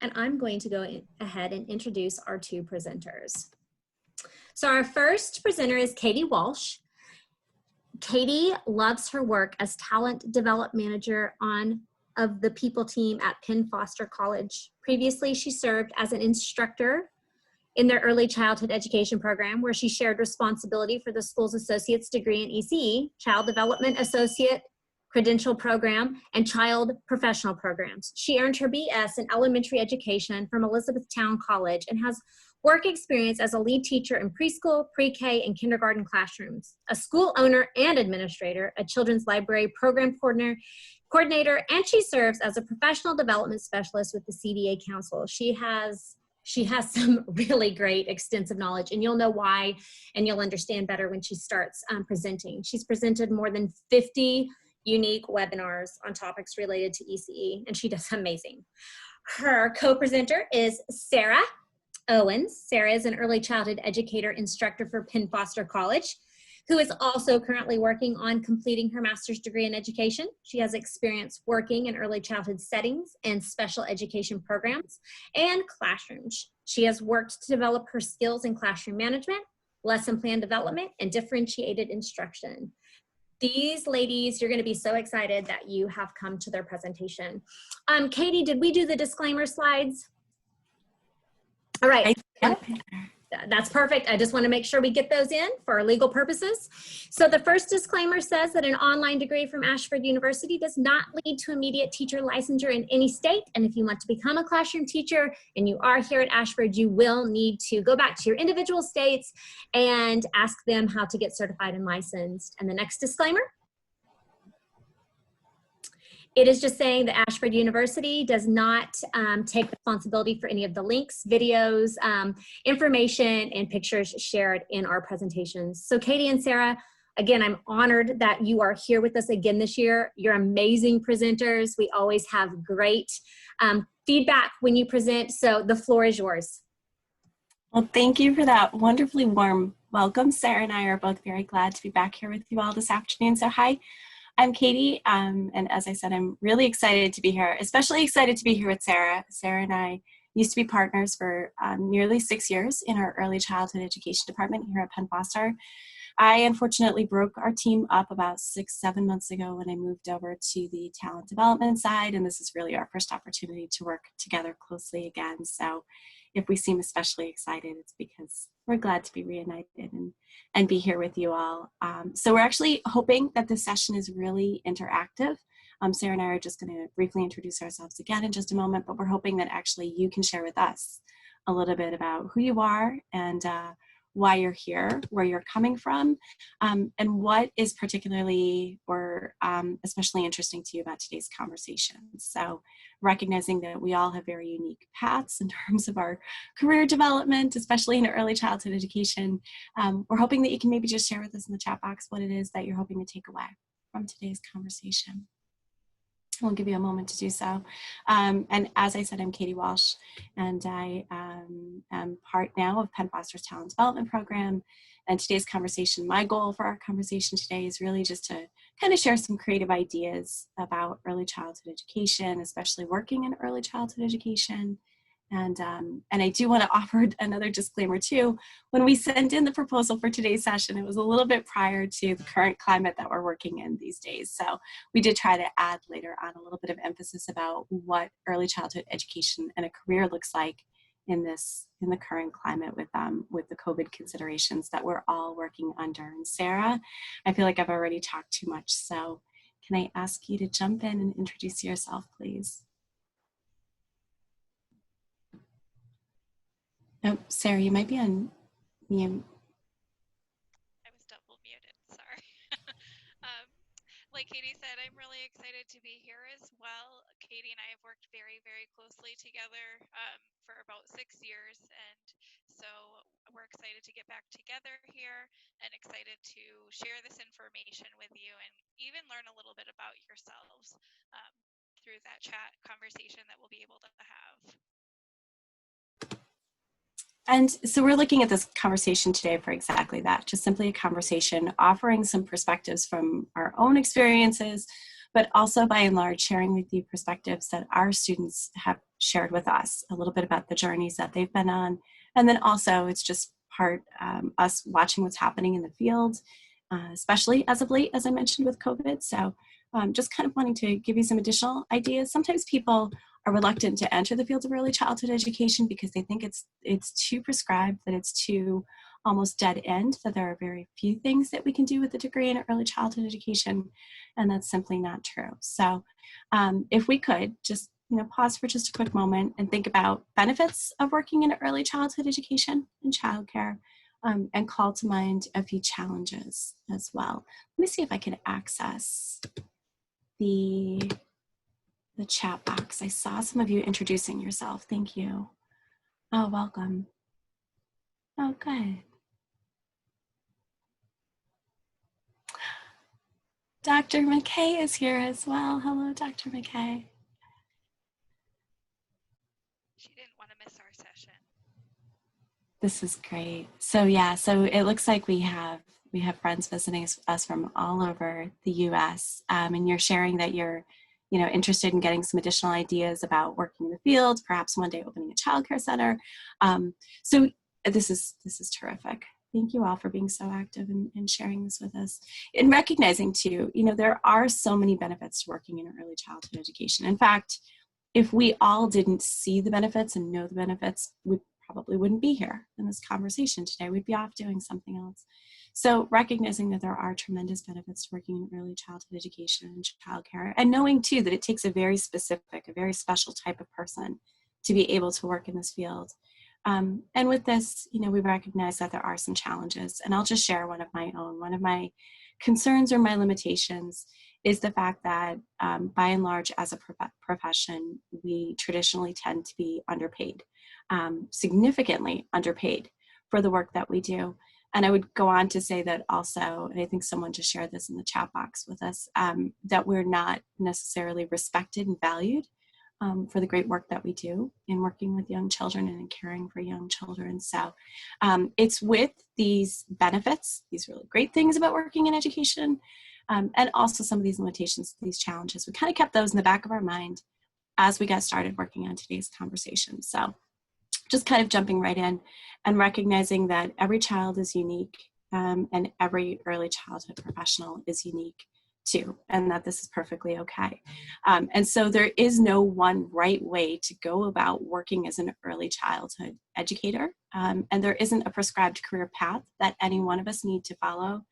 and I'm going to go ahead and introduce our two presenters. So our first presenter is Katie Walsh. Katie loves her work as talent development manager of the people team at Penn Foster College. Previously, she served as an instructor in their early childhood education program, where she shared responsibility for the school's associate's degree in ECE, Child Development Associate Credential Program, and Child Professional Programs. She earned her BS in elementary education from Elizabethtown College and has work experience as a lead teacher in preschool, pre-K, and kindergarten classrooms, a school owner and administrator, a children's library program coordinator, and she serves as a professional development specialist with the CDA Council. She has some really great extensive knowledge, and you'll know why, and you'll understand better when she starts presenting. She's presented more than 50 unique webinars on topics related to ECE, and she does amazing. Her co-presenter is Sarah Owens. Sarah is an early childhood educator instructor for Penn Foster College, who is also currently working on completing her master's degree in education. She has experience working in early childhood settings and special education programs and classrooms. She has worked to develop her skills in classroom management, lesson plan development, and differentiated instruction. These ladies, you're going to be so excited that you have come to their presentation. Katie, did we do the disclaimer slides? All right. That's perfect. I just want to make sure we get those in for legal purposes. So the first disclaimer says that an online degree from Ashford University does not lead to immediate teacher licensure in any state. And if you want to become a classroom teacher and you are here at Ashford, you will need to go back to your individual states and ask them how to get certified and licensed. And the next disclaimer, it is just saying that Ashford University does not take responsibility for any of the links, videos, information, and pictures shared in our presentations. So Katie and Sarah, again, I'm honored that you are here with us again this year. You're amazing presenters. We always have great feedback when you present, so the floor is yours. Well, thank you for that wonderfully warm welcome. Sarah and I are both very glad to be back here with you all this afternoon. So hi. I'm Katie, and as I said, I'm really excited to be here, especially excited to be here with Sarah. Sarah and I used to be partners for nearly 6 years in our early childhood education department here at Penn Foster. I unfortunately broke our team up about 6-7 months ago when I moved over to the talent development side, and this is really our first opportunity to work together closely again. So if we seem especially excited, it's because we're glad to be reunited and be here with you all. So we're actually hoping that this session is really interactive. Sarah and I are just going to briefly introduce ourselves again in just a moment, but we're hoping that actually you can share with us a little bit about who you are and why you're here, where you're coming from, and what is particularly or especially interesting to you about today's conversation. So recognizing that we all have very unique paths in terms of our career development, especially in early childhood education, we're hoping that you can maybe just share with us in the chat box what it is that you're hoping to take away from today's conversation. We'll give you a moment to do so. And as I said, I'm Katie Walsh, and I am part now of Penn Foster's Talent Development Program. And today's conversation, my goal for our conversation today is really just to kind of share some creative ideas about early childhood education, especially working in early childhood education. And I do want to offer another disclaimer too. When we sent in the proposal for today's session, it was a little bit prior to the current climate that we're working in these days. So we did try to add later on a little bit of emphasis about what early childhood education and a career looks like in the current climate with the COVID considerations that we're all working under. And Sarah, I feel like I've already talked too much. So can I ask you to jump in and introduce yourself, please? Oh, Sarah, you might be on mute. I was double muted, sorry. Like Katie said, I'm really excited to be here as well. Katie and I have worked very, very closely together for about 6 years, and so we're excited to get back together here and excited to share this information with you and even learn a little bit about yourselves through that chat conversation that we'll be able to have. And so we're looking at this conversation today for exactly that, just simply a conversation, offering some perspectives from our own experiences, but also by and large sharing with you perspectives that our students have shared with us a little bit about the journeys that they've been on. And then also it's just part us watching what's happening in the field, especially as of late, as I mentioned with COVID. So just kind of wanting to give you some additional ideas. Sometimes people are reluctant to enter the field of early childhood education because they think it's too prescribed, that it's too almost dead end, that there are very few things that we can do with a degree in early childhood education, and that's simply not true. So if we could just pause for just a quick moment and think about benefits of working in early childhood education and childcare, and call to mind a few challenges as well. Let me see if I can access the chat box. I saw some of you introducing yourself. Thank you. Oh, welcome. Oh, good. Dr. McKay is here as well. Hello, Dr. McKay. She didn't want to miss our session. This is great. So yeah, so it looks like we have friends visiting us from all over the U.S. And you're sharing that you're interested in getting some additional ideas about working in the field, perhaps one day opening a childcare center. So this is terrific. Thank you all for being so active and sharing this with us. And recognizing too, there are so many benefits to working in early childhood education. In fact, if we all didn't see the benefits and know the benefits, we probably wouldn't be here in this conversation today. We'd be off doing something else. So recognizing that there are tremendous benefits to working in early childhood education and childcare, and knowing too that it takes a very specific, a very special type of person to be able to work in this field. And with this, we recognize that there are some challenges, and I'll just share one of my own. One of my concerns or my limitations is the fact that by and large, as a profession, we traditionally tend to be underpaid, significantly underpaid for the work that we do. And I would go on to say that also, and I think someone just shared this in the chat box with us, that we're not necessarily respected and valued for the great work that we do in working with young children and in caring for young children. So it's with these benefits, these really great things about working in education, and also some of these limitations, these challenges. We kind of kept those in the back of our mind as we got started working on today's conversation. So just kind of jumping right in and recognizing that every child is unique, and every early childhood professional is unique too, and that this is perfectly okay. And so there is no one right way to go about working as an early childhood educator, and there isn't a prescribed career path that any one of us need to follow.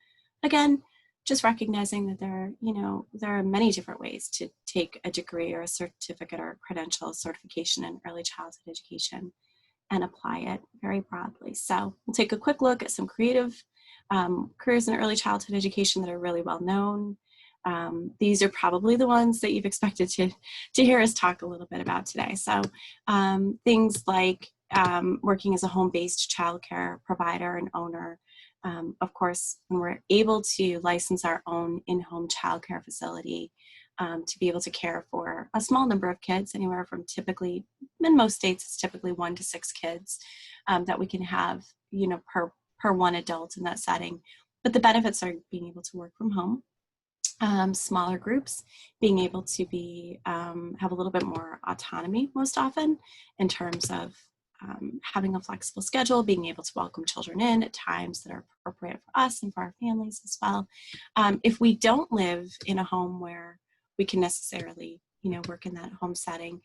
Again, just recognizing that there are many different ways to take a degree or a certificate or a credential certification in early childhood education and apply it very broadly. So we'll take a quick look at some creative careers in early childhood education that are really well known. These are probably the ones that you've expected to hear us talk a little bit about today. So things like working as a home-based childcare provider and owner. Of course, when we're able to license our own in-home childcare facility to be able to care for a small number of kids, anywhere from typically, in most states, it's typically 1 to 6 kids that we can have, per one adult in that setting. But the benefits are being able to work from home, smaller groups, being able to have a little bit more autonomy most often in terms of having a flexible schedule, being able to welcome children in at times that are appropriate for us and for our families as well. If we don't live in a home where we can necessarily, work in that home setting,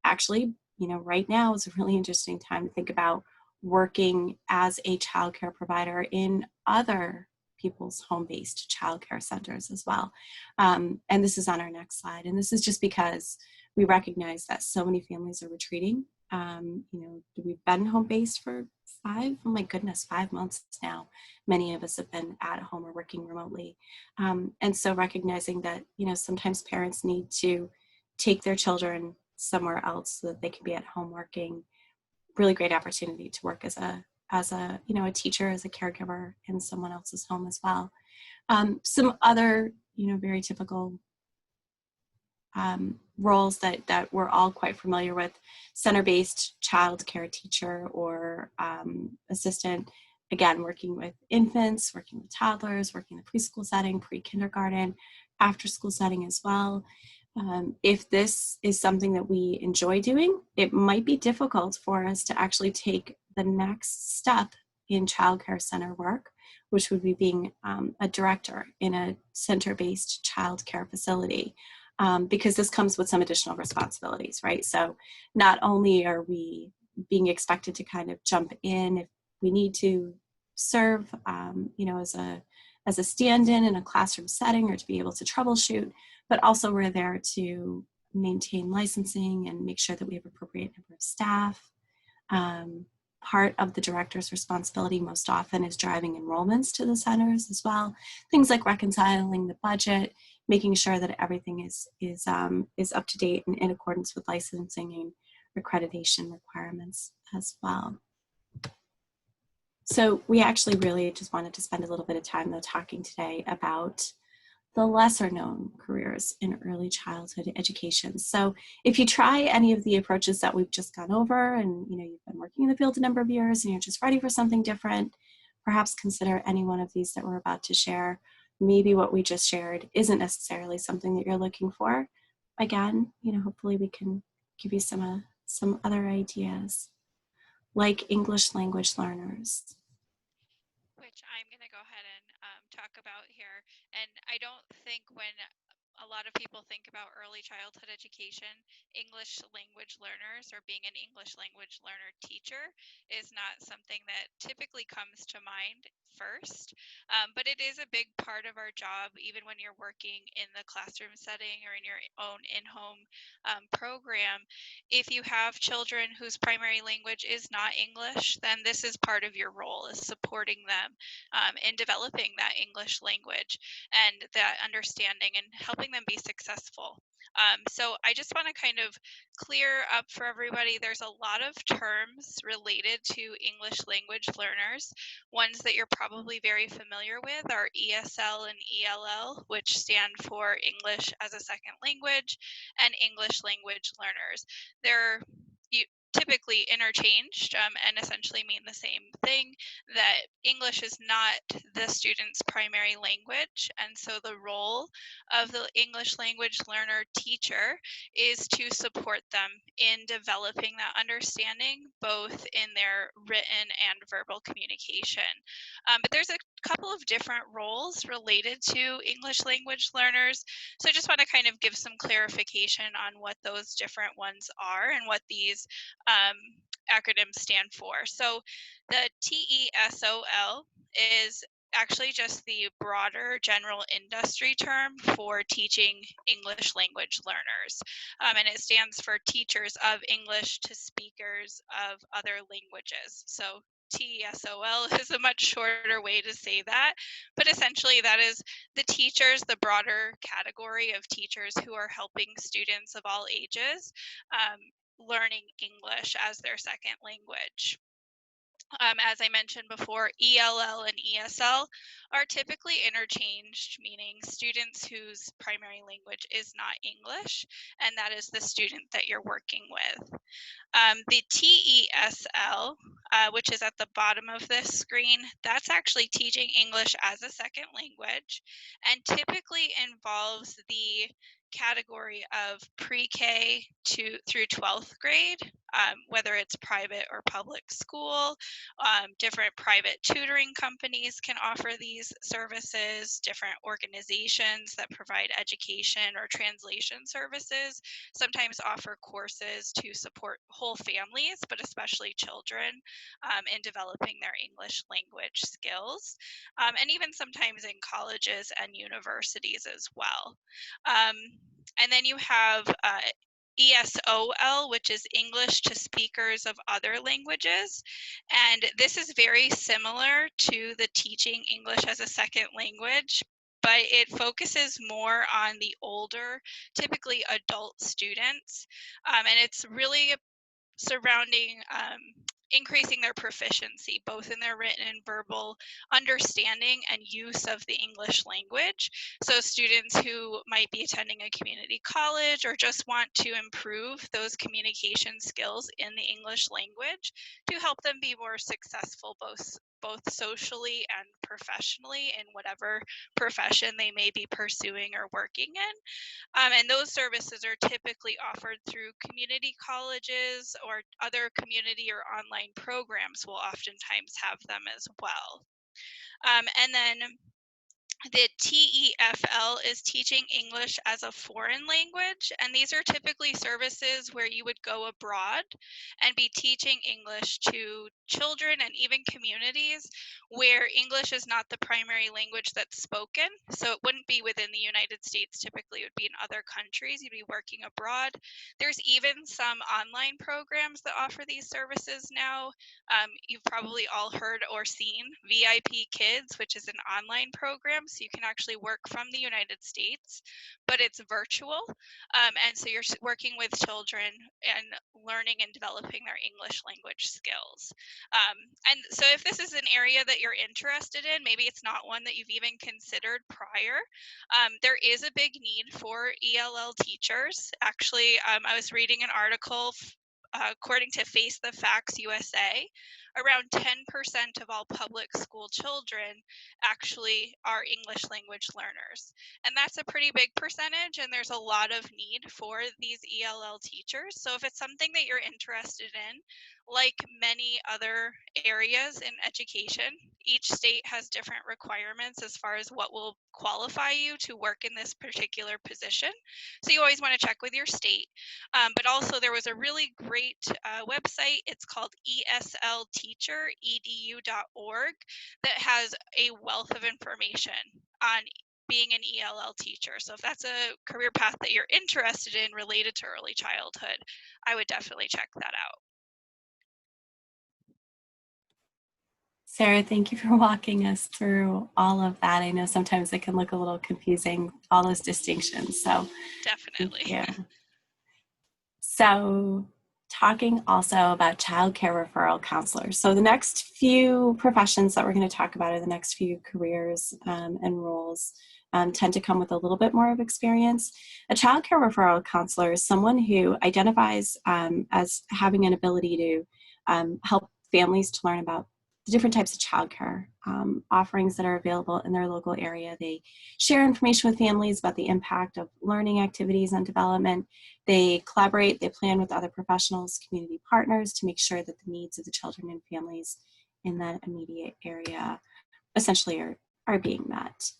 actually, right now is a really interesting time to think about working as a childcare provider in other people's home-based childcare centers as well. And this is on our next slide. And this is just because we recognize that so many families are retreating. We've been home-based for 5 months now. Many of us have been at home or working remotely. And so recognizing that, sometimes parents need to take their children somewhere else so that they can be at home working. Really great opportunity to work as a teacher, as a caregiver in someone else's home as well. Some other, very typical roles that we're all quite familiar with: center-based child care teacher or assistant. Again, working with infants, working with toddlers, working in the preschool setting, pre-kindergarten, after-school setting as well. If this is something that we enjoy doing, it might be difficult for us to actually take the next step in childcare center work, which would be being a director in a center-based childcare facility, because this comes with some additional responsibilities, right? So not only are we being expected to kind of jump in if we need to serve, you know, as a stand-in in a classroom setting, or to be able to troubleshoot, but also we're there to maintain licensing and make sure that we have appropriate number of staff. Part of the director's responsibility most often is driving enrollments to the centers as well. Things like reconciling the budget, making sure that everything is up to date and in accordance with licensing and accreditation requirements as well. So we actually really just wanted to spend a little bit of time though talking today about the lesser known careers in early childhood education. So if you try any of the approaches that we've just gone over, and you know, you've been working in the field a number of years and you're just ready for something different, perhaps consider any one of these that we're about to share. Maybe what we just shared isn't necessarily something that you're looking for. Again, you know, hopefully we can give you some other ideas, like English language learners. Which I'm going to go ahead and talk about here. And I don't think when a lot of people think about early childhood education, English language learners or being an English language learner teacher is not something that typically comes to mind first. But it is a big part of our job, even when you're working in the classroom setting or in your own in-home program. If you have children whose primary language is not English, then this is part of your role, is supporting them in developing that English language and that understanding and helping them be successful. So I just want to kind of clear up for everybody, there's a lot of terms related to English language learners. Ones that you're probably very familiar with are ESL and ELL, which stand for English as a second language, and English language learners. They're typically interchanged and essentially mean the same thing, that English is not the student's primary language, and so the role of the English language learner teacher is to support them in developing that understanding, both in their written and verbal communication. But there's a couple of different roles related to English language learners, so I just want to kind of give some clarification on what those different ones are and what these acronyms stand for. So the TESOL is actually just the broader general industry term for teaching English language learners. And it stands for teachers of English to speakers of other languages. So TESOL is a much shorter way to say that, but essentially that is the teachers, the broader category of teachers who are helping students of all ages learning English as their second language. As I mentioned before, ELL and ESL are typically interchanged, meaning students whose primary language is not English, and that is the student that you're working with. The TESL, which is at the bottom of this screen, that's actually teaching English as a second language, and typically involves the category of pre-K through 12th grade, whether it's private or public school. Different private tutoring companies can offer these services. Different organizations that provide education or translation services sometimes offer courses to support whole families, but especially children, in developing their English language skills, and even sometimes in colleges and universities as well. And then you have ESOL, which is English to speakers of other languages. And this is very similar to the teaching English as a second language, but it focuses more on the older, typically adult students. And it's really surrounding increasing their proficiency, both in their written and verbal understanding and use of the English language. So students who might be attending a community college or just want to improve those communication skills in the English language to help them be more successful, both both socially and professionally in whatever profession they may be pursuing or working in. And those services are typically offered through community colleges, or other community or online programs will oftentimes have them as well. And then the TEFL is Teaching English as a Foreign Language, and these are typically services where you would go abroad and be teaching English to children and even communities where English is not the primary language that's spoken. So it wouldn't be within the United States, typically it would be in other countries. You'd be working abroad. There's even some online programs that offer these services now. You've probably all heard or seen VIP Kids, which is an online program. So you can actually work from the United States, but it's virtual. And so you're working with children and learning and developing their English language skills. And so if this is an area that you're interested in, maybe it's not one that you've even considered prior, there is a big need for ELL teachers. Actually, I was reading an article according to Face the Facts USA, around 10% of all public school children actually are English language learners. And that's a pretty big percentage, and there's a lot of need for these ELL teachers. So if it's something that you're interested in, like many other areas in education, each state has different requirements as far as what will qualify you to work in this particular position. So you always want to check with your state. But also there was a really great website. It's called eslteacher.edu.org that has a wealth of information on being an ELL teacher. So if that's a career path that you're interested in related to early childhood, I would definitely check that out. Sarah, thank you for walking us through all of that. I know sometimes it can look a little confusing, all those distinctions. So Definitely. thank you. So talking also about childcare referral counselors. So the next few professions that we're going to talk about, or the next few careers and roles, tend to come with a little bit more of experience. A childcare referral counselor is someone who identifies as having an ability to help families to learn about the different types of childcare offerings that are available in their local area. They share information with families about the impact of learning activities on development. They collaborate, they plan with other professionals, community partners to make sure that the needs of the children and families in that immediate area essentially are being met.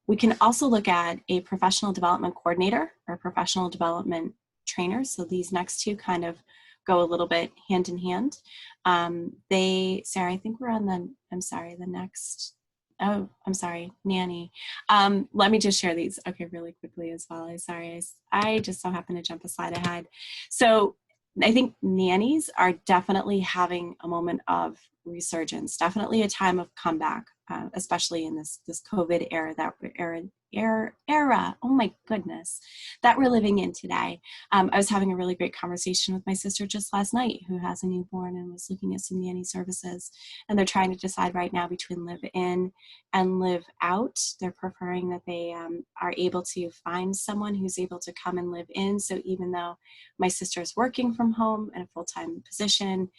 We can also look at a professional development coordinator or professional development trainer. So these next two kind of go a little bit hand in hand. Sarah, I think we're on the next, nanny. Let me just share these, okay, really quickly as well. I just so happen to jump a slide ahead. So I think nannies are definitely having a moment of resurgence, definitely a time of comeback, especially in this COVID era oh my goodness, that we're living in today. I was having a really great conversation with my sister just last night, who has a newborn and was looking at some nanny services, and they're trying to decide right now between live in and live out. They're preferring that they are able to find someone who's able to come and live in. So even though my sister is working from home in a full-time position,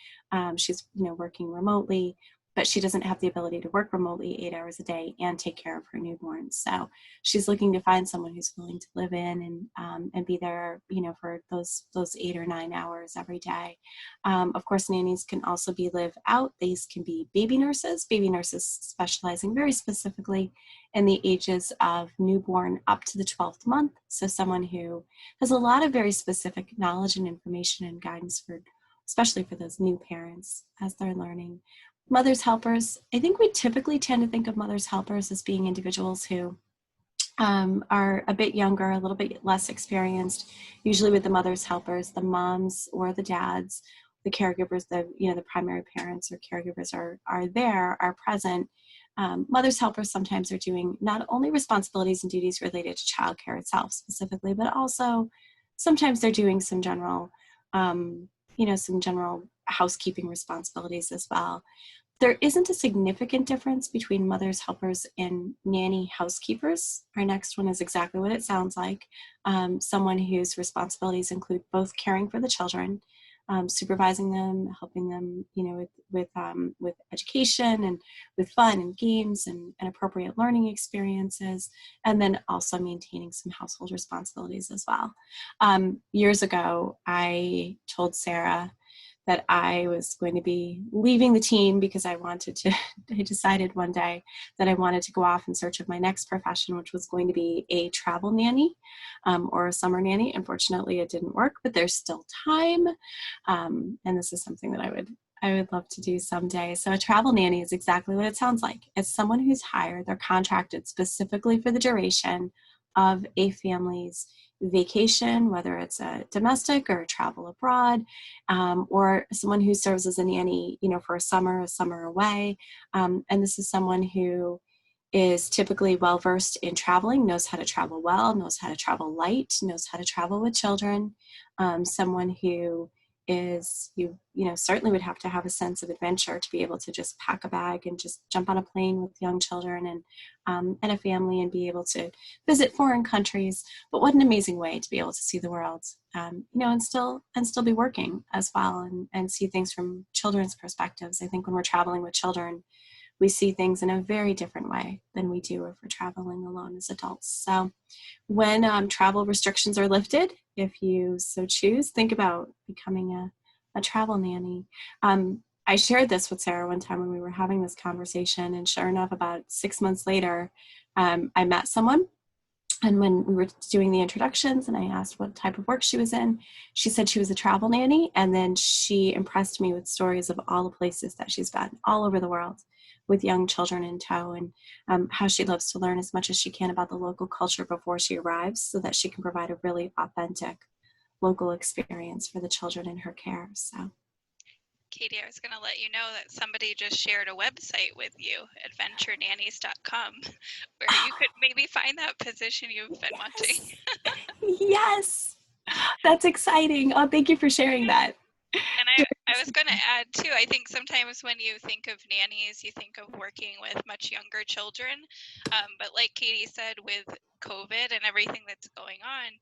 she's working remotely, but she doesn't have the ability to work remotely 8 hours a day and take care of her newborn. So she's looking to find someone who's willing to live in and be there, for those 8 or 9 hours every day. Of course, nannies can also be live out. These can be baby nurses specializing very specifically in the ages of newborn up to the 12th month. So someone who has a lot of very specific knowledge and information and guidance especially for those new parents as they're learning. Mother's helpers, I think we typically tend to think of mother's helpers as being individuals who are a bit younger, a little bit less experienced. Usually with the mother's helpers, the moms or the dads, the caregivers, the primary parents or caregivers are present. Mother's helpers sometimes are doing not only responsibilities and duties related to childcare itself specifically, but also sometimes they're doing some general housekeeping responsibilities as well. There isn't a significant difference between mother's helpers and nanny housekeepers. Our next one is exactly what it sounds like. Someone whose responsibilities include both caring for the children supervising them, helping them, with education and with fun and games and appropriate learning experiences, and then also maintaining some household responsibilities as well. Years ago, I told Sarah that I was going to be leaving the team because I decided one day that I wanted to go off in search of my next profession, which was going to be a travel nanny or a summer nanny. Unfortunately, it didn't work, but there's still time. And this is something that I would love to do someday. So a travel nanny is exactly what it sounds like. It's someone who's hired, they're contracted specifically for the duration of a family's vacation, whether it's a domestic or a travel abroad, or someone who serves as a nanny, for a summer away. And this is someone who is typically well-versed in traveling, knows how to travel well, knows how to travel light, knows how to travel with children, someone who is, certainly would have to have a sense of adventure to be able to just pack a bag and just jump on a plane with young children and a family and be able to visit foreign countries. But what an amazing way to be able to see the world, and still be working as well and see things from children's perspectives. I think when we're traveling with children, we see things in a very different way than we do if we're traveling alone as adults. So when travel restrictions are lifted, if you so choose, think about becoming a travel nanny. I shared this with Sarah one time when we were having this conversation, and sure enough, about 6 months later, I met someone. And when we were doing the introductions and I asked what type of work she was in, she said she was a travel nanny. And then she impressed me with stories of all the places that she's been all over the world with young children in tow, and how she loves to learn as much as she can about the local culture before she arrives so that she can provide a really authentic local experience for the children in her care. So, Katie, I was going to let you know that somebody just shared a website with you, adventurenannies.com, where you could maybe find that position you've been wanting. Yes, that's exciting. Oh, thank you for sharing that. And I was going to add too, I think sometimes when you think of nannies, you think of working with much younger children. But like Katie said, with COVID and everything that's going on,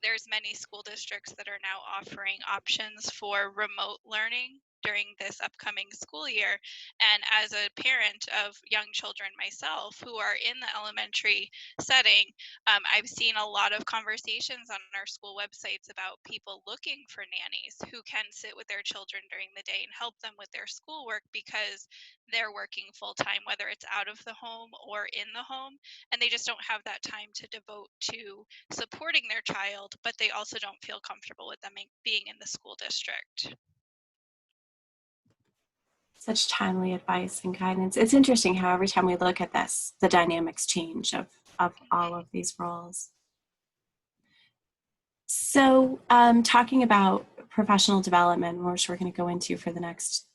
there's many school districts that are now offering options for remote learning during this upcoming school year. And as a parent of young children myself who are in the elementary setting, I've seen a lot of conversations on our school websites about people looking for nannies who can sit with their children during the day and help them with their schoolwork because they're working full time, whether it's out of the home or in the home, and they just don't have that time to devote to supporting their child, but they also don't feel comfortable with them being in the school district. Such timely advice and guidance. It's interesting how every time we look at this, the dynamics change of all of these roles. So talking about professional development, which we're going to go into for the next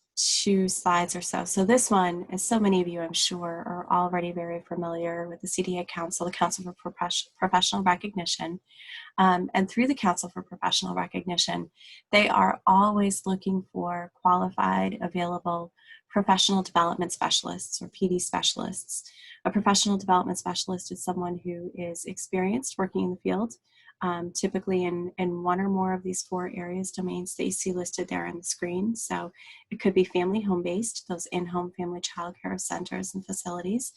2 slides or so. So this one, as so many of you I'm sure are already very familiar with the CDA Council, the Council for Professional Recognition. And through the Council for Professional Recognition, they are always looking for qualified, available professional development specialists or PD specialists. A professional development specialist is someone who is experienced working in the field, typically in one or more of these 4 areas, domains that you see listed there on the screen. So it could be family home-based, those in-home family child care centers and facilities.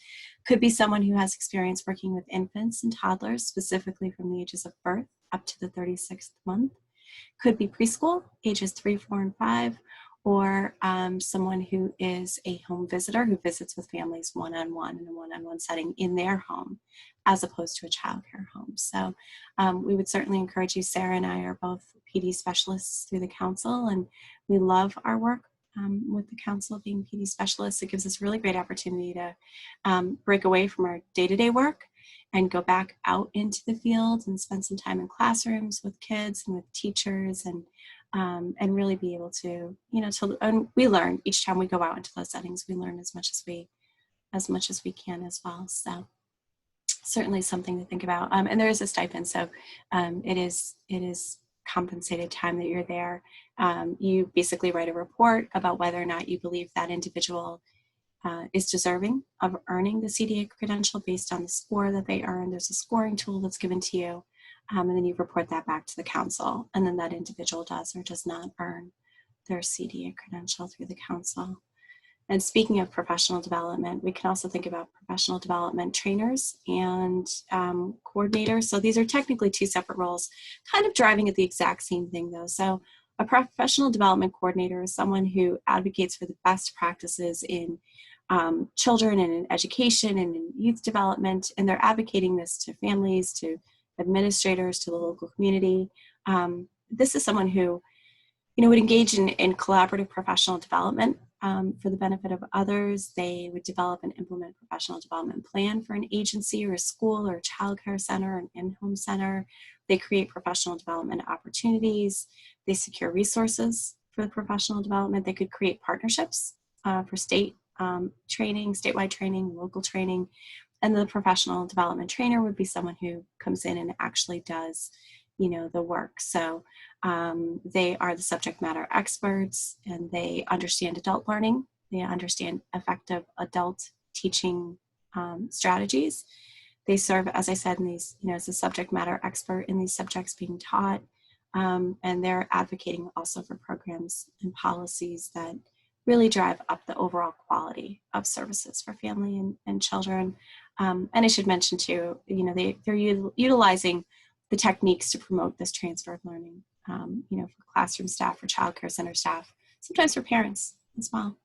Could be someone who has experience working with infants and toddlers, specifically from the ages of birth up to the 36th month. Could be preschool, ages 3, 4, and 5, or someone who is a home visitor who visits with families one-on-one in a one-on-one setting in their home, as opposed to a child care home. So we would certainly encourage you. Sarah and I are both PD specialists through the council, and we love our work with the council being PD specialists. It gives us really great opportunity to break away from our day-to-day work and go back out into the field and spend some time in classrooms with kids and with teachers, and really be able to, and we learn each time we go out into those settings. We learn as much as we can as well. So certainly something to think about. And there is a stipend, so it is compensated time that you're there. You basically write a report about whether or not you believe that individual is deserving of earning the CDA credential based on the score that they earn. There's a scoring tool that's given to you, and then you report that back to the council, and then that individual does or does not earn their CDA credential through the council. And speaking of professional development, we can also think about professional development trainers and coordinators. So these are technically two separate roles, kind of driving at the exact same thing though. So a professional development coordinator is someone who advocates for the best practices in children and in education and in youth development, and they're advocating this to families, to administrators, to the local community. This is someone who would engage in collaborative professional development for the benefit of others. They would develop and implement professional development plan for an agency or a school or a childcare center, an in-home center. They create professional development opportunities. They secure resources for the professional development. They could create partnerships for state training, statewide training, local training. And the professional development trainer would be someone who comes in and actually does the work. So they are the subject matter experts, and they understand adult learning. They understand effective adult teaching strategies. They serve, as I said, in these, as a subject matter expert in these subjects being taught. And they're advocating also for programs and policies that really drive up the overall quality of services for family and children. And I should mention too, they're utilizing the techniques to promote this transfer of learning, for classroom staff, for childcare center staff, sometimes for parents as well.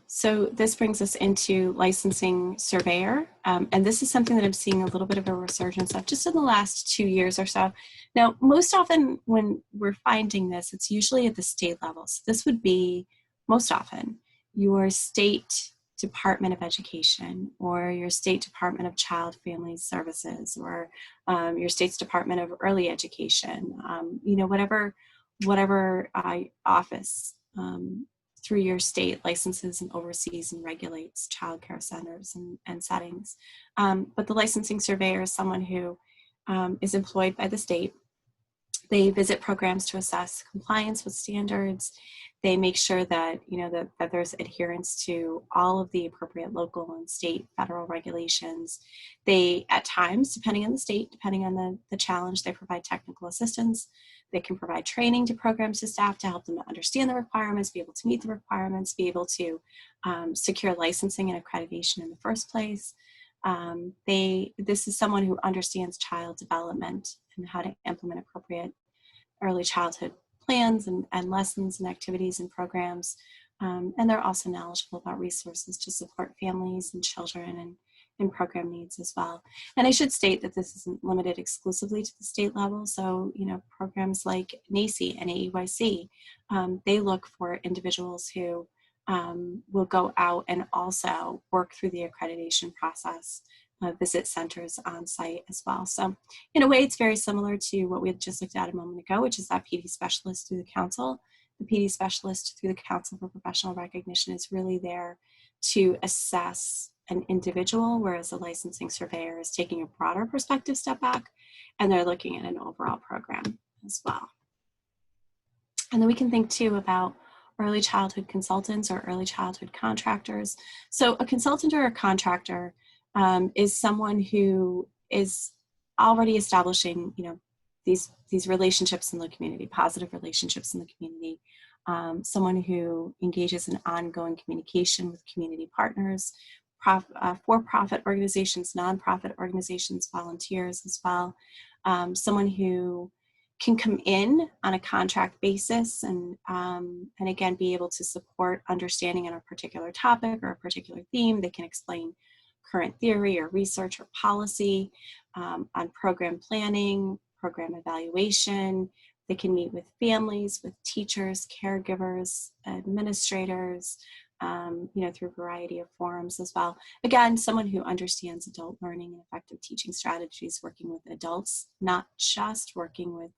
So this brings us into licensing surveyor. And this is something that I'm seeing a little bit of a resurgence of just in the last 2 years or so. Now, most often when we're finding this, it's usually at the state level. So this would be most often your state Department of Education, or your State Department of Child Family Services, or your state's Department of Early Education, whatever office through your state licenses and oversees and regulates child care centers and settings. But the licensing surveyor is someone who is employed by the state. They visit programs to assess compliance with standards. They make sure that, that there's adherence to all of the appropriate local and state, federal regulations. They, at times, depending on the state, depending on the challenge, they provide technical assistance. They can provide training to programs to staff to help them to understand the requirements, be able to meet the requirements, be able to secure licensing and accreditation in the first place. This is someone who understands child development and how to implement appropriate early childhood plans and lessons and activities and programs. And they're also knowledgeable about resources to support families and children and program needs as well. And I should state that this isn't limited exclusively to the state level. So, programs like NACI and AEYC, they look for individuals who will go out and also work through the accreditation process, visit centers on site as well. So in a way, it's very similar to what we had just looked at a moment ago, which is that PD specialist through the council. The PD specialist through the Council for Professional Recognition is really there to assess an individual, whereas a licensing surveyor is taking a broader perspective step back, and they're looking at an overall program as well. And then we can think too about early childhood consultants or early childhood contractors. So a consultant or a contractor is someone who is already establishing, these relationships in the community, positive relationships in the community. Someone who engages in ongoing communication with community partners, for-profit organizations, nonprofit organizations, volunteers as well. Someone who can come in on a contract basis and again, be able to support understanding on a particular topic or a particular theme. They can explain current theory or research or policy on program planning, program evaluation. They can meet with families, with teachers, caregivers, administrators, through a variety of forums as well. Again, someone who understands adult learning and effective teaching strategies, working with adults, not just working with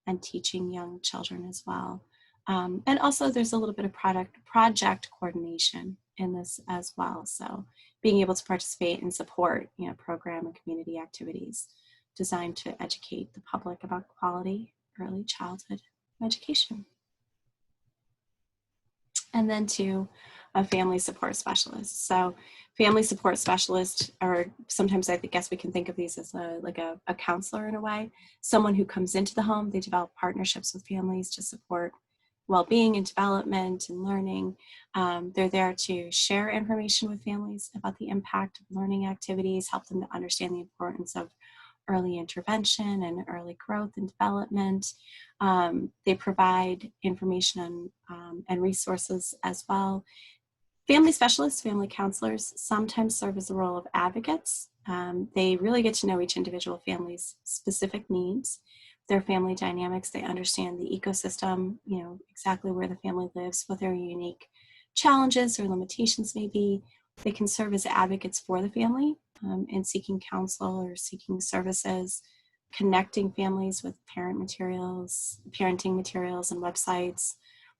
and teaching young children as well. And also there's a little bit of project coordination in this as well. So being able to participate and support, program and community activities designed to educate the public about quality early childhood education. And then a family support specialist. So family support specialist, or sometimes I guess we can think of these as a counselor in a way, someone who comes into the home. They develop partnerships with families to support well-being and development and learning. They're there to share information with families about the impact of learning activities, help them to understand the importance of early intervention and early growth and development. They provide information and resources as well. Family specialists, family counselors sometimes serve as the role of advocates. They really get to know each individual family's specific needs, their family dynamics. They understand the ecosystem, exactly where the family lives, what their unique challenges or limitations may be. They can serve as advocates for the family in seeking counsel or seeking services, connecting families with parenting materials and websites,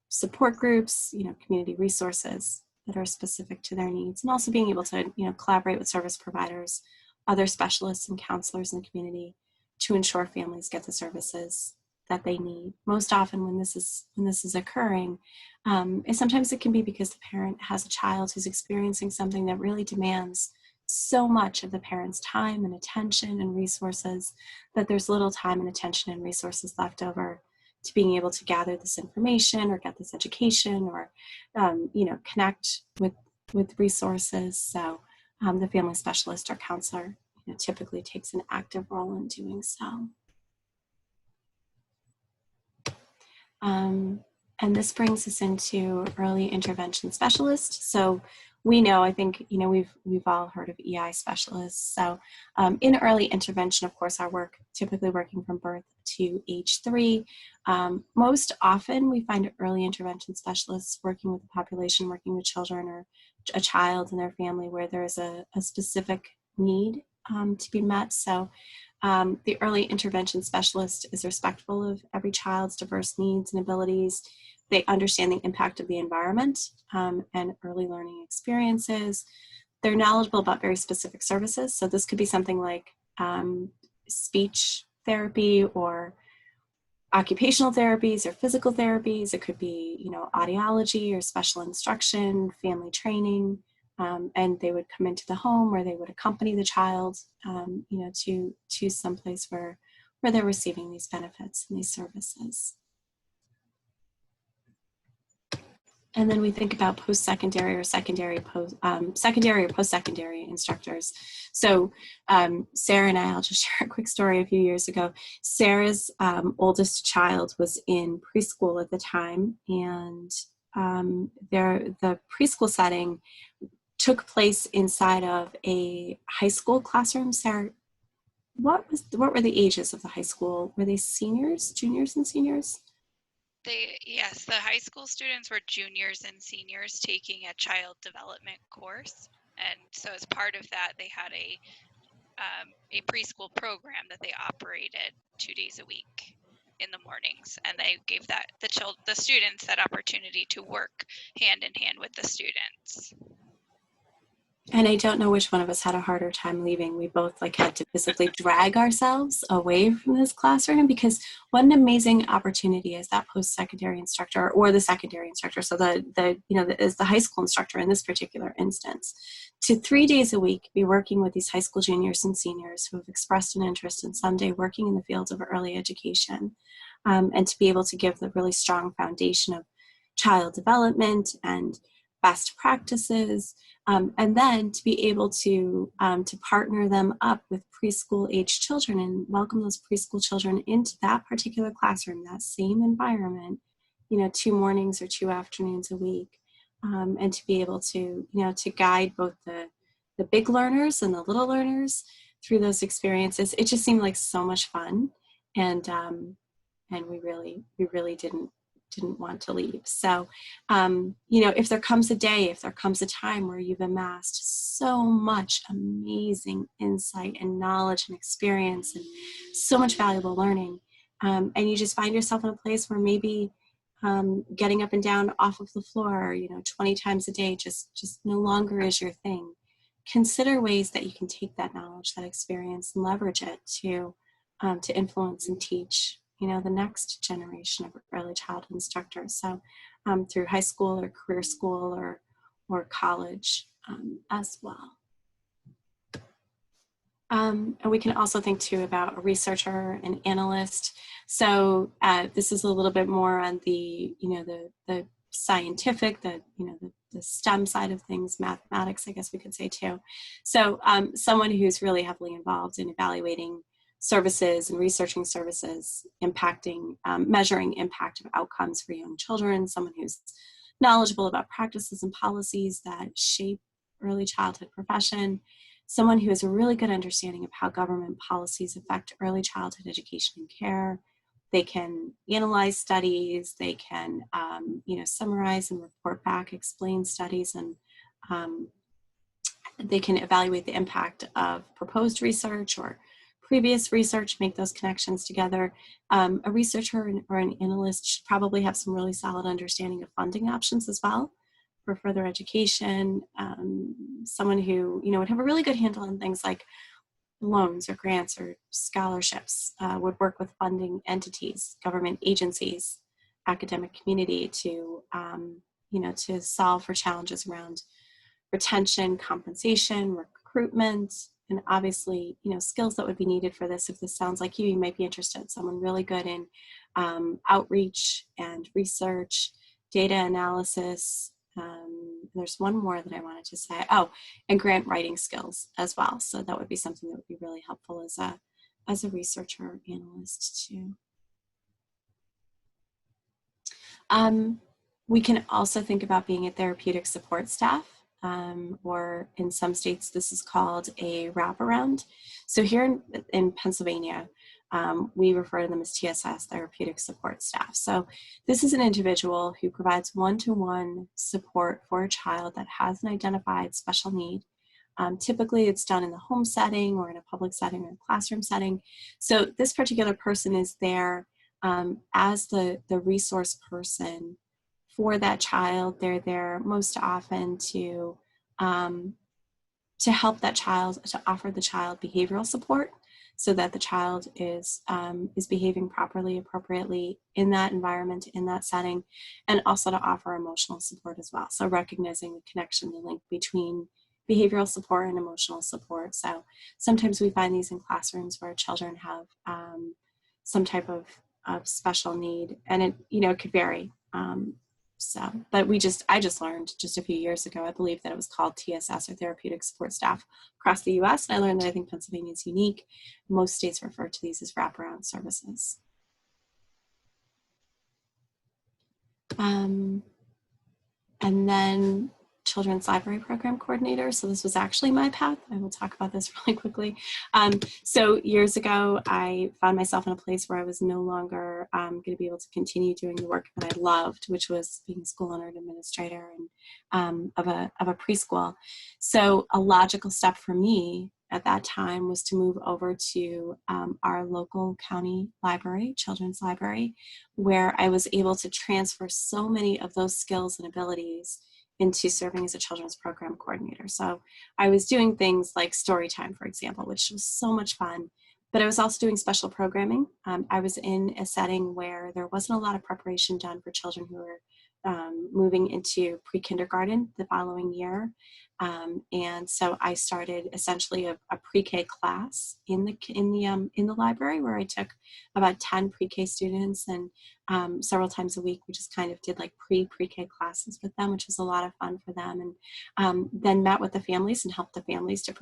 support groups, community resources that are specific to their needs, and also being able to, collaborate with service providers, other specialists and counselors in the community to ensure families get the services that they need. Most often when this is occurring, sometimes it can be because the parent has a child who's experiencing something that really demands so much of the parent's time and attention and resources that there's little time and attention and resources left over to being able to gather this information or get this education or, connect with resources. So the family specialist or counselor typically takes an active role in doing so. And this brings us into early intervention specialist. So we know, I think, we've all heard of EI specialists. So in early intervention, of course, our work typically working from birth to age 3. Most often we find early intervention specialists working with the population, working with children or a child and their family where there is a specific need to be met. So the early intervention specialist is respectful of every child's diverse needs and abilities. They understand the impact of the environment and early learning experiences. They're knowledgeable about very specific services. So this could be something like speech therapy or occupational therapies or physical therapies. It could be, audiology or special instruction, family training. And they would come into the home where they would accompany the child, to someplace where they're receiving these benefits and these services. And then we think about post-secondary or secondary or post-secondary instructors. So Sarah and I'll just share a quick story. A few years ago, Sarah's oldest child was in preschool at the time, and the preschool setting took place inside of a high school classroom. Sarah, what were the ages of the high school? Were they seniors, juniors, and seniors? Yes, the high school students were juniors and seniors taking a child development course, and so as part of that, they had a preschool program that they operated 2 days a week in the mornings, and they gave the students that opportunity to work hand in hand with the students. And I don't know which one of us had a harder time leaving. We both had to physically drag ourselves away from this classroom, because what an amazing opportunity as that post-secondary instructor or the secondary instructor. So is the high school instructor in this particular instance, to 3 days a week be working with these high school juniors and seniors who have expressed an interest in someday working in the fields of early education, and to be able to give the really strong foundation of child development and best practices, and then to be able to partner them up with preschool age children and welcome those preschool children into that particular classroom, that same environment, 2 mornings or 2 afternoons a week, and to be able to, to guide both the big learners and the little learners through those experiences. It just seemed like so much fun, and we really didn't want to leave. So, if there comes a time where you've amassed so much amazing insight and knowledge and experience and so much valuable learning, and you just find yourself in a place where maybe getting up and down off of the floor, 20 times a day just no longer is your thing, consider ways that you can take that knowledge, that experience, and leverage it to influence and teach the next generation of early childhood instructors. So through high school or career school or college as well. And we can also think too about a researcher, an analyst. So this is a little bit more on the, the scientific, the STEM side of things, mathematics, I guess we could say too. So someone who's really heavily involved in evaluating services and researching services, impacting, measuring impact of outcomes for young children, someone who's knowledgeable about practices and policies that shape early childhood profession, someone who has a really good understanding of how government policies affect early childhood education and care. They can analyze studies, they can summarize and report back, explain studies, and they can evaluate the impact of proposed research or previous research, make those connections together. A researcher or an analyst should probably have some really solid understanding of funding options as well for further education. Someone who would have a really good handle on things like loans or grants or scholarships, would work with funding entities, government agencies, academic community to to solve for challenges around retention, compensation, recruitment, and obviously, skills that would be needed for this. If this sounds like you might be interested. Someone really good in outreach and research, data analysis. There's one more that I wanted to say. Oh, and grant writing skills as well. So that would be something that would be really helpful as a researcher or analyst too. We can also think about being a therapeutic support staff. Or in some states, this is called a wraparound. So here in Pennsylvania, we refer to them as TSS, Therapeutic Support Staff. So this is an individual who provides one-to-one support for a child that has an identified special need. Typically, it's done in the home setting or in a public setting or a classroom setting. So this particular person is there as the resource person for that child. They're there most often to help that child, to offer the child behavioral support so that the child is behaving properly, appropriately in that environment, in that setting, and also to offer emotional support as well. So recognizing the connection, the link between behavioral support and emotional support. So sometimes we find these in classrooms where children have some type of special need, and it could vary. But I just learned just a few years ago, I believe that it was called TSS or Therapeutic Support Staff across the US. And I learned that I think Pennsylvania is unique. Most states refer to these as wraparound services. And then Children's Library Program Coordinator. So this was actually my path. I will talk about this really quickly. So years ago, I found myself in a place where I was no longer going to be able to continue doing the work that I loved, which was being a school owner and administrator and of a preschool. So a logical step for me at that time was to move over to our local county library, children's library, where I was able to transfer so many of those skills and abilities into serving as a children's program coordinator. So I was doing things like story time, for example, which was so much fun, but I was also doing special programming. I was in a setting where there wasn't a lot of preparation done for children who were moving into pre-kindergarten the following year. And so I started essentially a pre-K class in the library, where I took about 10 pre-K students and several times a week, we just kind of did like pre-K classes with them, which was a lot of fun for them. And then met with the families and helped the families to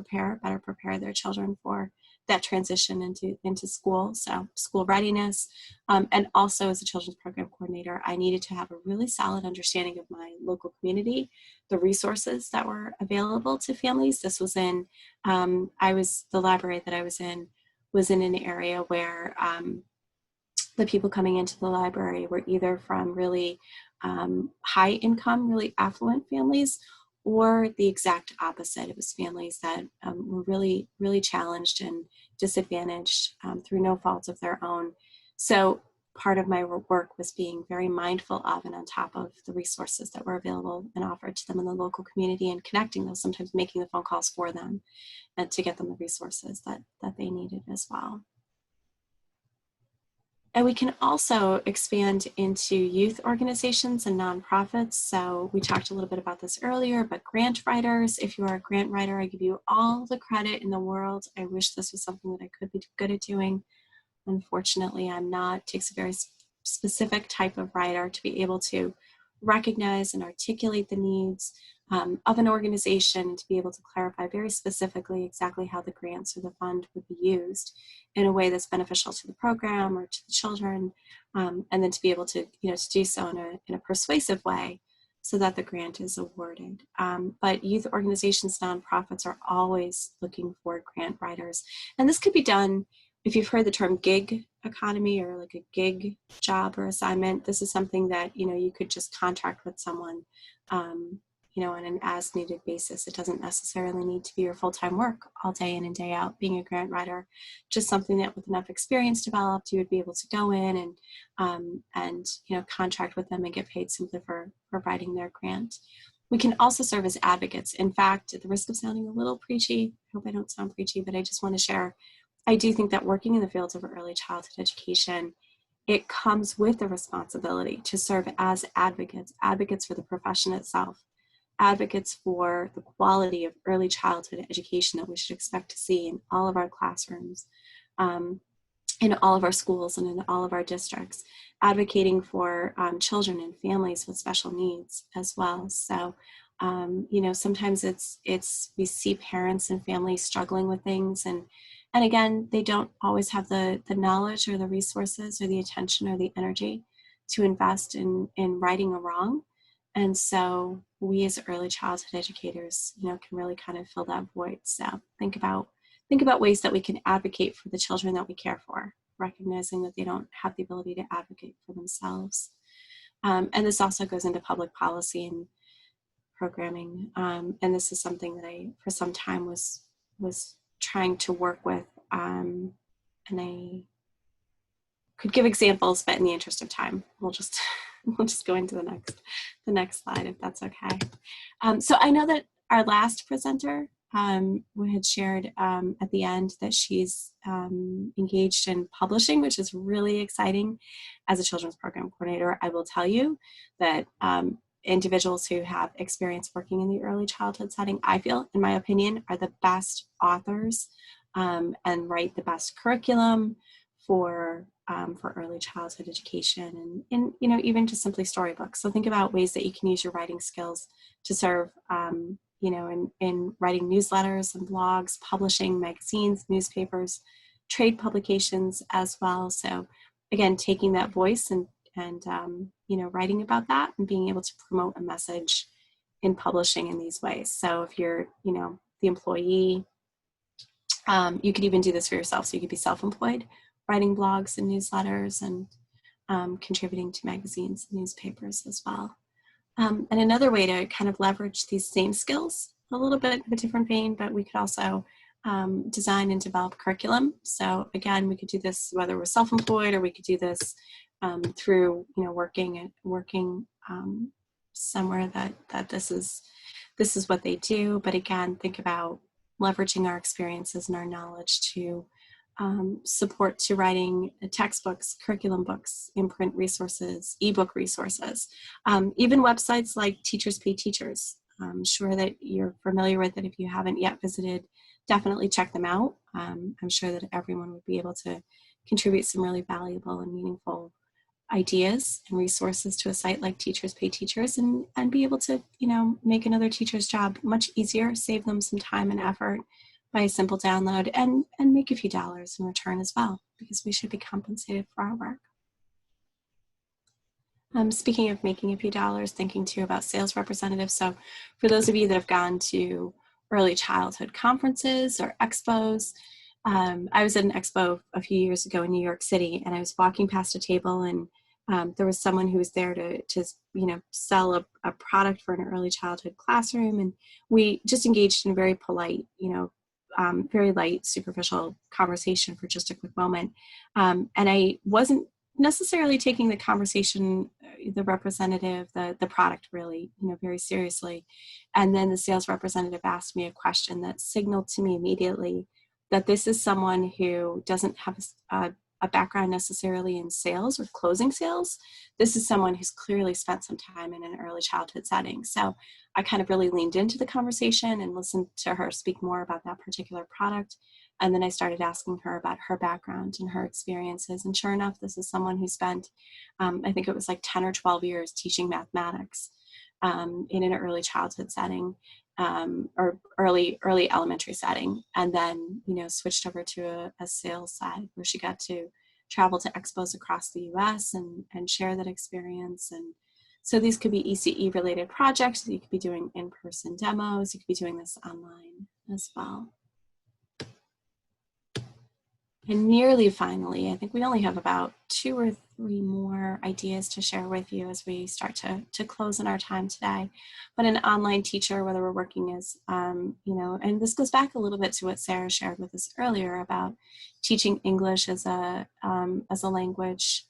better prepare their children for that transition into school. So school readiness. And also as a children's program coordinator, I needed to have a really solid understanding of my local community, the resources that were available to families. This was in, the library that I was in an area where the people coming into the library were either from really high income, really affluent families, or the exact opposite. It was families that were really, really challenged and disadvantaged through no fault of their own. So part of my work was being very mindful of and on top of the resources that were available and offered to them in the local community, and connecting those, sometimes making the phone calls for them and to get them the resources that they needed as well. And we can also expand into youth organizations and nonprofits. So we talked a little bit about this earlier, but grant writers, if you are a grant writer, I give you all the credit in the world. I wish this was something that I could be good at doing. Unfortunately, I'm not. It takes a very specific type of writer to be able to recognize and articulate the needs of an organization, to be able to clarify very specifically exactly how the grants or the fund would be used in a way that's beneficial to the program or to the children, and then to be able to, to do so in a persuasive way so that the grant is awarded. But youth organizations, nonprofits are always looking for grant writers. And this could be done, if you've heard the term gig economy or like a gig job or assignment, this is something that, you could just contract with someone, on an as needed basis. It doesn't necessarily need to be your full-time work all day in and day out, being a grant writer, just something that with enough experience developed, you would be able to go in and contract with them and get paid simply for writing their grant. We can also serve as advocates. In fact, at the risk of sounding a little preachy, I hope I don't sound preachy, but I just want to share, I do think that working in the fields of early childhood education, it comes with the responsibility to serve as advocates for the profession itself, advocates for the quality of early childhood education that we should expect to see in all of our classrooms, in all of our schools and in all of our districts, advocating for children and families with special needs as well. So, sometimes it's we see parents and families struggling with things, and again, they don't always have the knowledge or the resources or the attention or the energy to invest in righting a wrong. And so we as early childhood educators, can really kind of fill that void. So think about ways that we can advocate for the children that we care for, recognizing that they don't have the ability to advocate for themselves. And this also goes into public policy and programming. And this is something that I, for some time, was trying to work with. And I could give examples, but in the interest of time, we'll just go into the next slide, if that's okay. So I know that our last presenter we had shared at the end that she's engaged in publishing, which is really exciting. As a children's program coordinator, I will tell you that individuals who have experience working in the early childhood setting, I feel, in my opinion, are the best authors and write the best curriculum for early childhood education and even just simply storybooks. So think about ways that you can use your writing skills to serve, in writing newsletters and blogs, publishing magazines, newspapers, trade publications as well. So again, taking that voice and writing about that and being able to promote a message in publishing in these ways. So if you're, the employee, you could even do this for yourself. So you could be self-employed, writing blogs and newsletters and contributing to magazines and newspapers as well. And another way to kind of leverage these same skills, a little bit of a different vein, but we could also design and develop curriculum. So again, we could do this whether we're self-employed or we could do this through working somewhere that this is what they do. But again, think about leveraging our experiences and our knowledge to support to writing textbooks, curriculum books, imprint resources, ebook resources, even websites like Teachers Pay Teachers. I'm sure that you're familiar with it. If you haven't yet visited, definitely check them out. I'm sure that everyone would be able to contribute some really valuable and meaningful ideas and resources to a site like Teachers Pay Teachers and be able to, make another teacher's job much easier, save them some time and effort by a simple download and make a few dollars in return as well, because we should be compensated for our work. Speaking of making a few dollars, thinking too about sales representatives. So for those of you that have gone to early childhood conferences or expos, I was at an expo a few years ago in New York City, and I was walking past a table and there was someone who was there to sell a product for an early childhood classroom. And we just engaged in a very polite, very light, superficial conversation for just a quick moment. And I wasn't necessarily taking the conversation, the representative, the product really, very seriously. And then the sales representative asked me a question that signaled to me immediately that this is someone who doesn't have a background necessarily in sales or closing sales. This is someone who's clearly spent some time in an early childhood setting. So I kind of really leaned into the conversation and listened to her speak more about that particular product. And then I started asking her about her background and her experiences. And sure enough, this is someone who spent, I think it was like 10 or 12 years teaching mathematics in an early childhood setting, or early elementary setting, and then, you know, switched over to a sales side where she got to travel to expos across the US and share that experience. And so these could be ECE related projects. You could be doing in-person demos. You could be doing this online as well. And nearly finally, I think we only have about 2 or 3 more ideas to share with you as we start to close in our time today. But an online teacher, whether we're working as, you know, and this goes back a little bit to what Sarah shared with us earlier about teaching English as a language.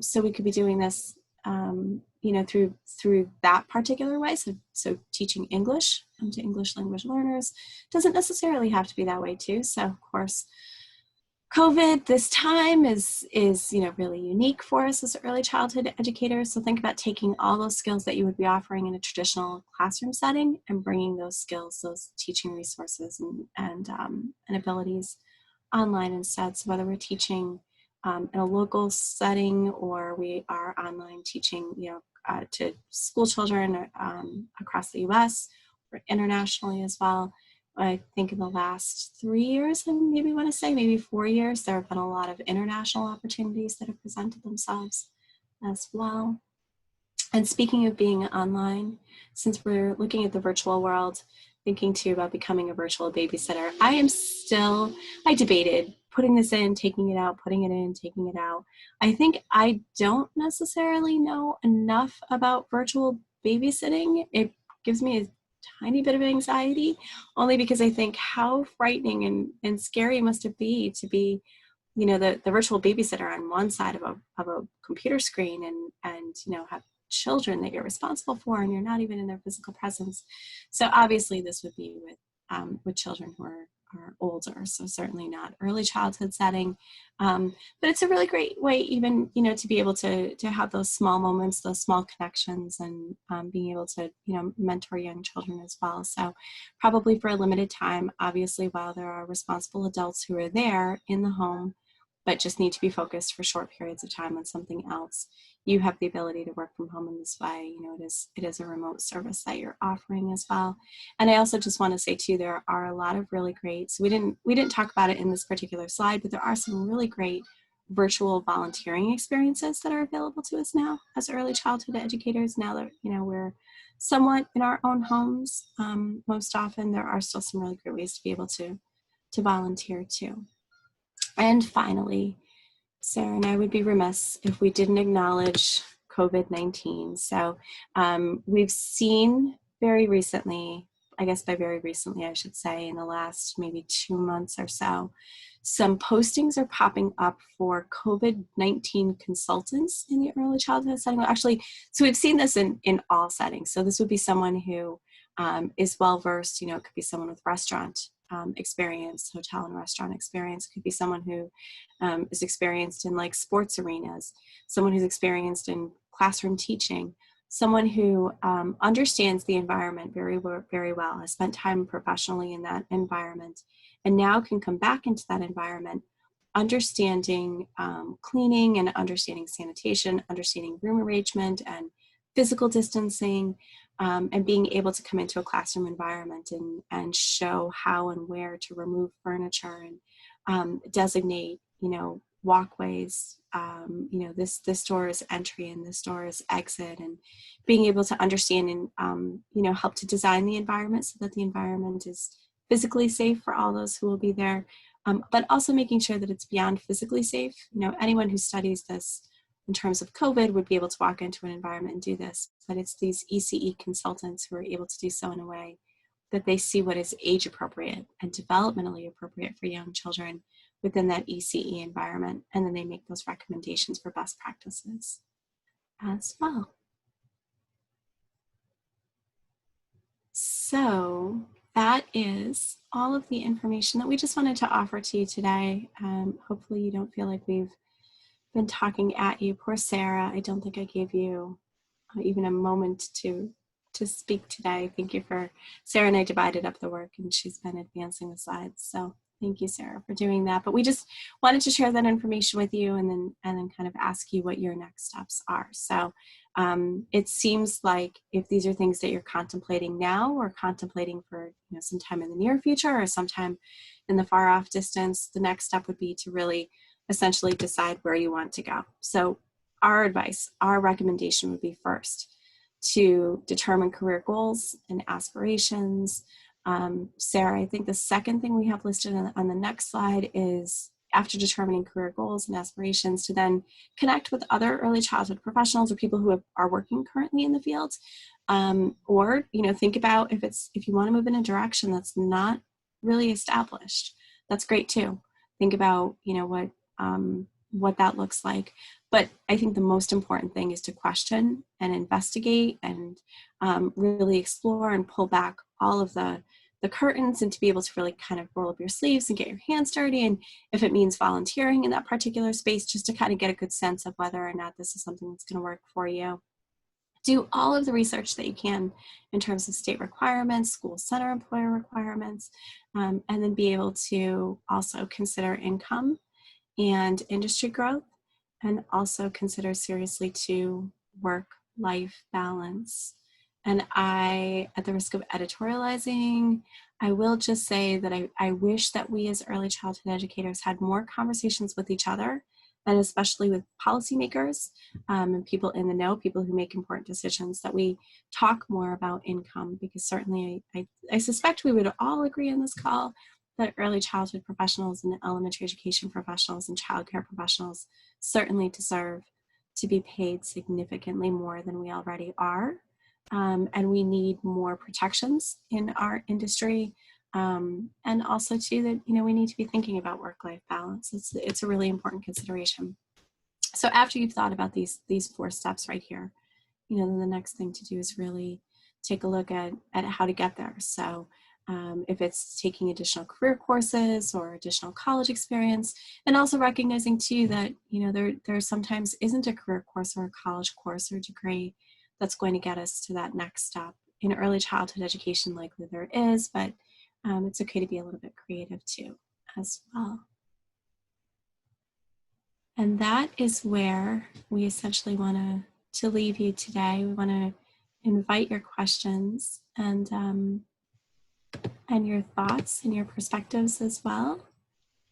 So we could be doing this, you know, through that particular way. So teaching English to English language learners doesn't necessarily have to be that way too. So of course, COVID this time is, you know, really unique for us as early childhood educators. So think about taking all those skills that you would be offering in a traditional classroom setting and bringing those skills, those teaching resources and abilities online instead. So whether we're teaching in a local setting or we are online teaching, you know, to school children across the US or internationally as well. I think in the last 3 years, and maybe want to say maybe 4 years, there have been a lot of international opportunities that have presented themselves as well. And speaking of being online, since we're looking at the virtual world, thinking too about becoming a virtual babysitter, I debated putting this in, taking it out, putting it in, taking it out. I think I don't necessarily know enough about virtual babysitting. It gives me a tiny bit of anxiety, only because I think how frightening and scary must it be to be, you know, the virtual babysitter on one side of a computer screen and you know, have children that you're responsible for and you're not even in their physical presence. So obviously this would be with children who are older, so certainly not early childhood setting, but it's a really great way even, you know, to be able to have those small moments, those small connections, and being able to, you know, mentor young children as well. So probably for a limited time, obviously, while there are responsible adults who are there in the home but just need to be focused for short periods of time on something else, you have the ability to work from home in this way. You know, it is a remote service that you're offering as well. And I also just want to say too, there are a lot of really great, so we didn't talk about it in this particular slide, but there are some really great virtual volunteering experiences that are available to us now as early childhood educators. Now that, you know, we're somewhat in our own homes, most often there are still some really great ways to be able to volunteer too. And finally, Sarah and I would be remiss if we didn't acknowledge COVID-19. So we've seen very recently, I guess by very recently, I should say, in the last maybe 2 months or so, some postings are popping up for COVID-19 consultants in the early childhood setting. Actually, so we've seen this in all settings. So this would be someone who is well-versed, you know, it could be someone with restaurant experience, hotel and restaurant experience. It could be someone who is experienced in like sports arenas, someone who's experienced in classroom teaching, someone who understands the environment very well, has spent time professionally in that environment, and now can come back into that environment, understanding cleaning and understanding sanitation, understanding room arrangement and physical distancing, and being able to come into a classroom environment and show how and where to remove furniture and designate, you know, walkways, you know, this door is entry and this door is exit, and being able to understand and, you know, help to design the environment so that the environment is physically safe for all those who will be there, but also making sure that it's beyond physically safe. You know, anyone who studies this in terms of COVID would be able to walk into an environment and do this, but it's these ECE consultants who are able to do so in a way that they see what is age appropriate and developmentally appropriate for young children within that ECE environment, and then they make those recommendations for best practices as well. So that is all of the information that we just wanted to offer to you today. Hopefully you don't feel like we've been talking at you. Poor Sarah, I don't think I gave you even a moment to speak today. Thank you for, Sarah and I divided up the work and she's been advancing the slides. So thank you, Sarah, for doing that. But we just wanted to share that information with you and then kind of ask you what your next steps are. So it seems like if these are things that you're contemplating now or contemplating for sometime in the near future or sometime in the far off distance, the next step would be to really essentially decide where you want to go. So our advice, our recommendation would be first to determine career goals and aspirations. Sarah, I think the second thing we have listed on the next slide is after determining career goals and aspirations to then connect with other early childhood professionals or people who are working currently in the field. Or, think about if you want to move in a direction that's not really established, that's great too. Think about, what that looks like. But I think the most important thing is to question and investigate and really explore and pull back all of the curtains and to be able to really kind of roll up your sleeves and get your hands dirty. And if it means volunteering in that particular space, just to kind of get a good sense of whether or not this is something that's going to work for you. Do all of the research that you can in terms of state requirements, school center employer requirements, and then be able to also consider income and industry growth, and also consider seriously to work-life balance. And at the risk of editorializing, I will just say that I wish that we as early childhood educators had more conversations with each other, and especially with policymakers and people in the know, people who make important decisions, that we talk more about income, because certainly I suspect we would all agree on this call that early childhood professionals and elementary education professionals and childcare professionals certainly deserve to be paid significantly more than we already are. And we need more protections in our industry. And also too that, we need to be thinking about work-life balance. It's a really important consideration. So after you've thought about these 4 steps right here, then the next thing to do is really take a look at how to get there. So if it's taking additional career courses or additional college experience, and also recognizing too that, there sometimes isn't a career course or a college course or degree that's going to get us to that next step. In early childhood education, likely there is, but it's okay to be a little bit creative too as well. And that is where we essentially want to leave you today. We want to invite your questions and your thoughts and your perspectives as well.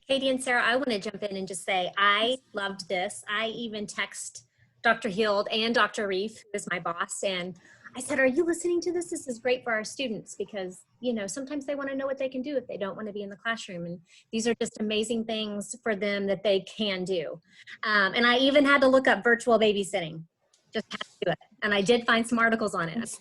Katie and Sarah, I want to jump in and just say, I loved this. I even text Dr. Hield and Dr. Reef, who is my boss, and I said, are you listening to this? This is great for our students because, sometimes they want to know what they can do if they don't want to be in the classroom. And these are just amazing things for them that they can do. And I even had to look up virtual babysitting, just had to do it. And I did find some articles on it.